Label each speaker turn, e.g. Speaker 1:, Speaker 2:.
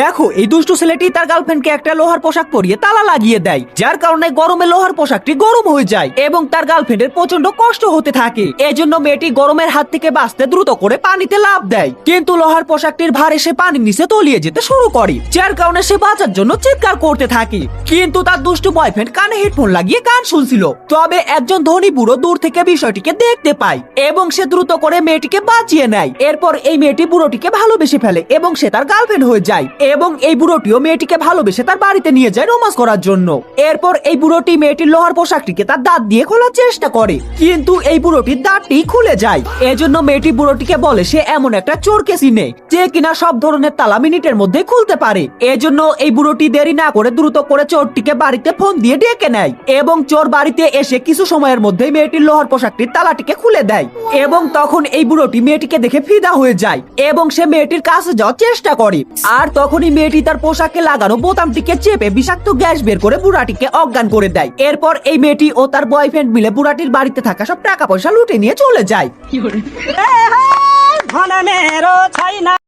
Speaker 1: দেখো এই দুষ্টু ছেলেটি তার গার্লফ্রেন্ডকে একটা লোহার পোশাক পরিয়ে তালা লাগিয়ে দেয়, যার কারণে গরমে লোহার পোশাকটি গরম হয়ে যায় এবং তার গার্লফ্রেন্ডের প্রচন্ড কষ্ট হতে থাকে। এজন্য মেয়েটি গরমের হাত থেকে বাঁচতে দ্রুত করে পানিতে লাফ দেয়, কিন্তু লোহার পোশাকটির ভার এসে পানির নিচে তলিয়ে যেতে শুরু করে, যার কারণে সে বাঁচার জন্য চিৎকার করতে থাকে। কিন্তু তার দুষ্টু বয়ফ্রেন্ড কানে হেডফোন লাগিয়ে গান শুনছিল। তবে একজন ধনী বুড়ো দূর থেকে বিষয়টিকে দেখতে পায় এবং সে দ্রুত করে মেয়েটিকে বাঁচিয়ে নেয়। এরপর এই মেয়েটি বুড়োটিকে ভালোবেসে ফেলে এবং সে তার গার্লফ্রেন্ড হয়ে যায় এবং এই বুড়োটিও মেয়েটিকে ভালোবেসে তার বাড়িতে নিয়ে যায় রোমান্স করার জন্য। এরপর এই বুড়োটি মেয়েটির লোহার পোশাকটিকে তার দাঁত দিয়ে খোলার চেষ্টা করে, কিন্তু এই বুড়োটির দাঁতটি খুলে যায়। এজন্য মেয়েটি বুড়োটিকে বলে সে এমন একটা চোরকে চিনে যে কিনা সব ধরনের তালা মিনিটের মধ্যে খুলতে পারে। এজন্য এই বুড়োটি দেরি না করে দ্রুত করে চোরটিকে বাড়িতে ফোন দিয়ে ডেকে নেয় এবং চোর বাড়িতে এসে কিছু সময়ের মধ্যে মেয়েটির লোহার পোশাকটির তালাটিকে খুলে দেয় এবং তখন এই বুড়োটি মেয়েটিকে দেখে ফিদা হয়ে যায় এবং সে মেয়েটির কাছে যাওয়ার চেষ্টা করে। আর তখনই মেয়েটি তার পোশাকে লাগানো বোতামটিকে চেপে বিষাক্ত গ্যাস বের করে বুড়াটিকে অজ্ঞান করে দেয়। এরপর এই মেয়েটি ও তার বয়ফ্রেন্ড মিলে বুড়াটির বাড়িতে থাকা সব টাকা পয়সা লুটে নিয়ে চলে যায়।